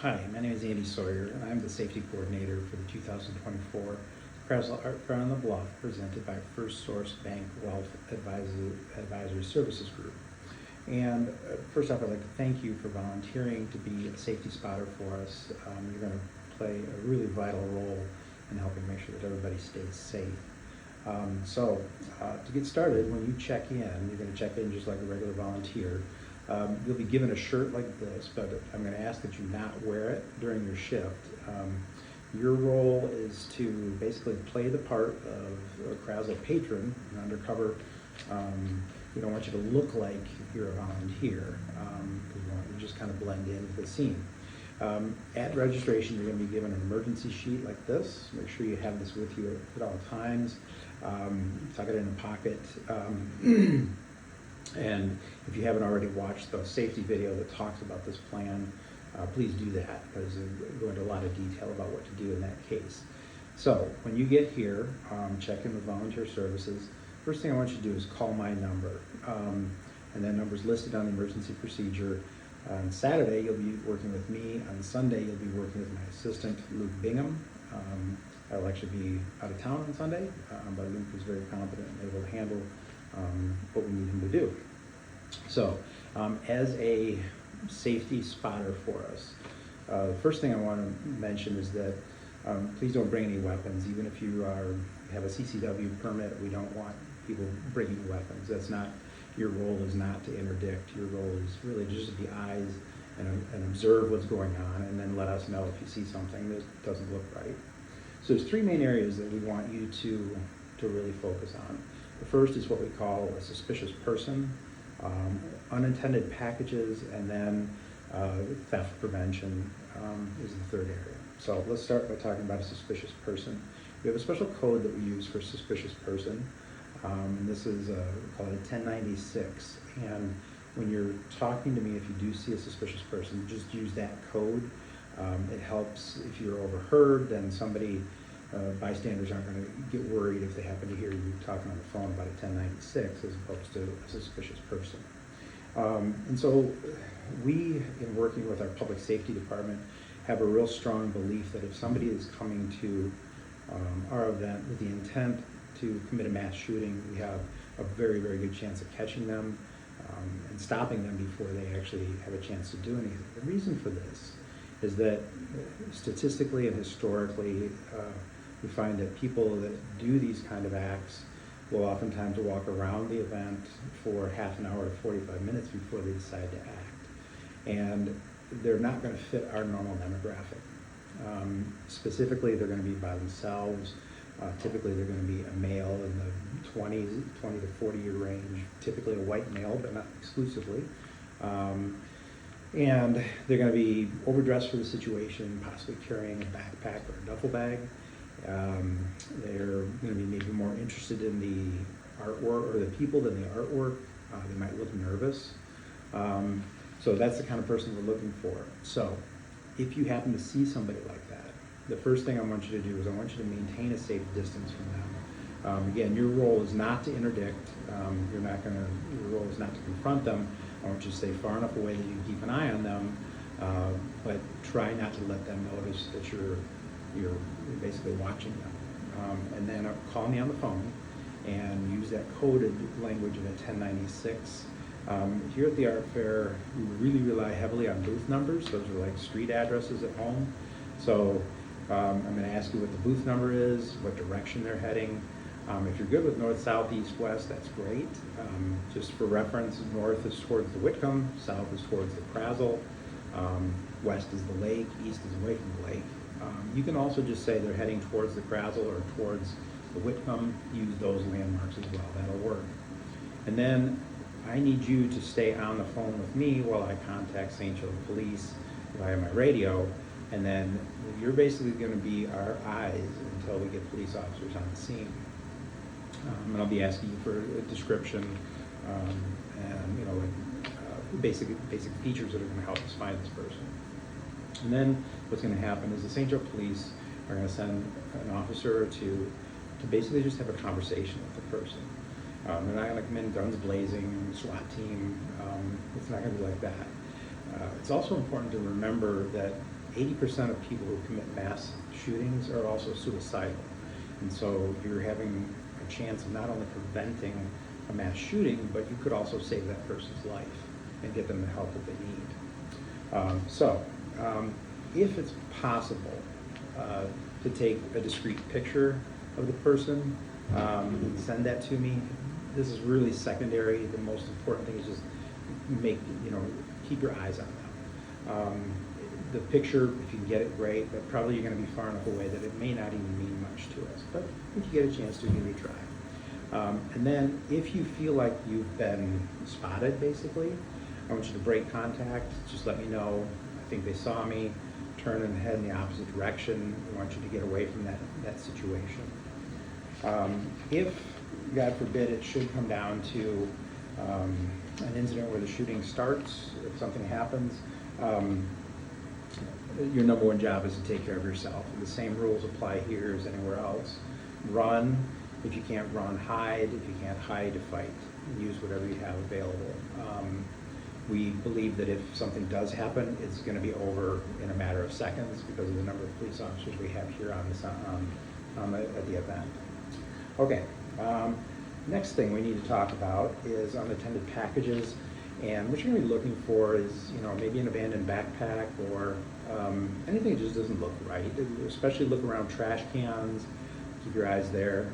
Hi, my name is Andy Sawyer, and I'm the safety coordinator for the 2024 Krasl Art Fair on the Bluff, presented by First Source Bank Wealth Advisory Services Group. And first off, I'd like to thank you for volunteering to be a safety spotter for us. You're going to play a really vital role in helping make sure that everybody stays safe. To get started, when you check in, you're going to check in just like a regular volunteer. You'll be given a shirt like this, but I'm going to ask that you not wear it during your shift. Your role is to basically play the part of a Krasl patron, an undercover. We don't want you to look like you're a volunteer. We want you to just kind of blend into the scene. At registration, you're going to be given an emergency sheet like this. Make sure you have this with you at all times. Tuck it in a pocket. And if you haven't already watched the safety video that talks about this plan, please do that, because we go into a lot of detail about what to do in that case. So when you get here, check in with volunteer services. First thing I want you to do is call my number. And that number is listed on the emergency procedure. On Saturday, you'll be working with me. On Sunday, you'll be working with my assistant, Luke Bingham. I'll actually be out of town on Sunday, but Luke is very competent and able to handle what we need him to do. So, as a safety spotter for us, the first thing I want to mention is that please don't bring any weapons. Even if you have a CCW permit, we don't want people bringing weapons. That's not, your role is not to interdict. Your role is really just to be eyes and observe what's going on, and then let us know if you see something that doesn't look right. So there's three main areas that we want you to really focus on. The first is what we call a suspicious person, unintended packages, and then theft prevention is the third area. So let's start by talking about a suspicious person. We have a special code that we use for suspicious person. This is called a 1096. And when you're talking to me, if you do see a suspicious person, just use that code. It helps if you're overheard, then bystanders aren't going to get worried if they happen to hear you talking on the phone about a 1096 as opposed to a suspicious person. And so we, in working with our public safety department, have a real strong belief that if somebody is coming to our event with the intent to commit a mass shooting, we have a very, very good chance of catching them and stopping them before they actually have a chance to do anything. The reason for this is that statistically and historically, we find that people that do these kind of acts will oftentimes walk around the event for half an hour to 45 minutes before they decide to act. And they're not going to fit our normal demographic. Specifically, they're going to be by themselves. Typically, they're going to be a male in the 20 to 40 year range, typically a white male, but not exclusively. And they're going to be overdressed for the situation, possibly carrying a backpack or a duffel bag. They're going to be maybe more interested in the artwork or the people than the artwork. They might look nervous. So that's the kind of person we're looking for. So if you happen to see somebody like that, the first thing I want you to do is I want you to maintain a safe distance from them. Again, your role is not to interdict. Your role is not to confront them. I want you to stay far enough away that you can keep an eye on them, but try not to let them notice that you're basically watching them. And then call me on the phone and use that coded language of a 1096. Here at the art fair, we really rely heavily on booth numbers. Those are like street addresses at home. So I'm going to ask you what the booth number is, what direction they're heading. If you're good with north, south, east, west, that's great. Just for reference, north is towards the Whitcomb, south is towards the Krasl, west is the lake, east is away from the lake. You can also just say they're heading towards the Krasl or towards the Whitcomb. Use those landmarks as well. That'll work. And then I need you to stay on the phone with me while I contact St. Joe Police via my radio. And then you're basically going to be our eyes until we get police officers on the scene. And I'll be asking you for a description and basic features that are going to help us find this person. And then what's going to happen is the St. Joe Police are going to send an officer to basically just have a conversation with the person. They're not going to come in guns blazing, SWAT team. It's not going to be like that. It's also important to remember that 80% of people who commit mass shootings are also suicidal. And so you're having a chance of not only preventing a mass shooting, but you could also save that person's life and get them the help that they need. If it's possible to take a discrete picture of the person, send that to me. This is really secondary. The most important thing is just keep your eyes on them. The picture, if you can get it, great, but probably you're going to be far enough away that it may not even mean much to us. But if you get a chance to, give it a try. And then if you feel like you've been spotted, basically, I want you to break contact. Just let me know. I think they saw me. Turn and head in the opposite direction. I want you to get away from that situation. If, God forbid, it should come down to an incident where the shooting starts, if something happens, your number one job is to take care of yourself. The same rules apply here as anywhere else. Run. If you can't run, hide. If you can't hide, fight. Use whatever you have available. We believe that if something does happen, it's going to be over in a matter of seconds because of the number of police officers we have here at the event. Okay. Next thing we need to talk about is unattended packages. And what you're going to be looking for is, maybe an abandoned backpack or anything that just doesn't look right. Especially look around trash cans. Keep your eyes there.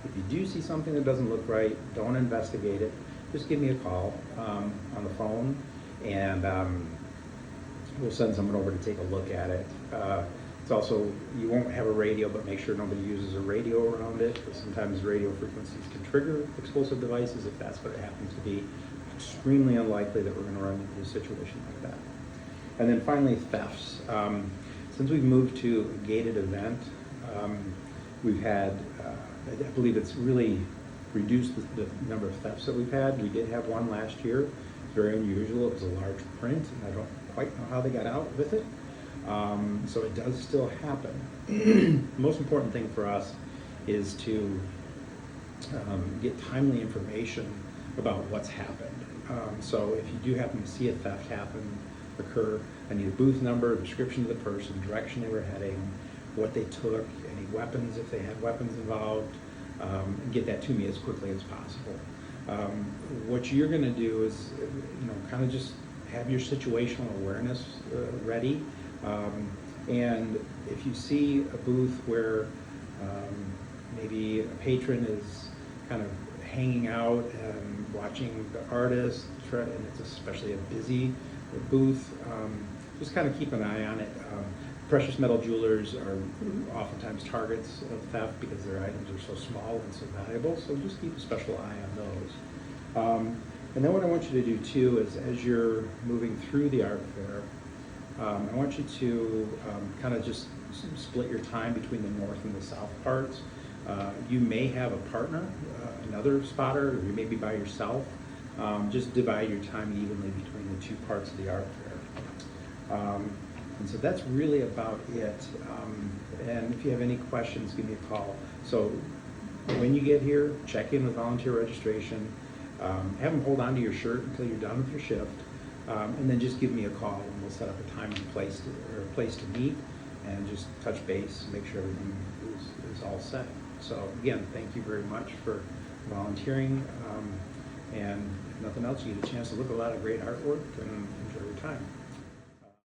If you do see something that doesn't look right, don't investigate it. Just give me a call on the phone, and we'll send someone over to take a look at it. It's also, you won't have a radio, but make sure nobody uses a radio around it, because sometimes radio frequencies can trigger explosive devices. If that's what it happens to be, extremely unlikely that we're going to run into a situation like that. And then finally, thefts. Since we've moved to a gated event, we've had, I believe it's really reduced the number of thefts that we've had. We did have one last year. It's very unusual. It was a large print, and I don't quite know how they got out with it. So it does still happen. The most important thing for us is to get timely information about what's happened. So if you do happen to see a theft occur, I need a booth number, a description of the person, direction they were heading, what they took, any weapons if they had weapons involved, and get that to me as quickly as possible. What you're going to do is, kind of just have your situational awareness ready. And if you see a booth where maybe a patron is kind of hanging out and watching the artist, and it's especially a busy booth, just kind of keep an eye on it. Precious metal jewelers are oftentimes targets of theft because their items are so small and so valuable, so just keep a special eye on those. And then what I want you to do too is, as you're moving through the art fair, I want you to kind of just split your time between the north and the south parts. You may have a partner, another spotter, or you may be by yourself. Just divide your time evenly between the two parts of the art fair. And so that's really about it. And if you have any questions, give me a call. So when you get here, check in with volunteer registration. Have them hold on to your shirt until you're done with your shift. And then just give me a call, and we'll set up a time and place to meet, and just touch base, make sure everything is all set. So again, thank you very much for volunteering. And if nothing else, you get a chance to look at a lot of great artwork and enjoy your time.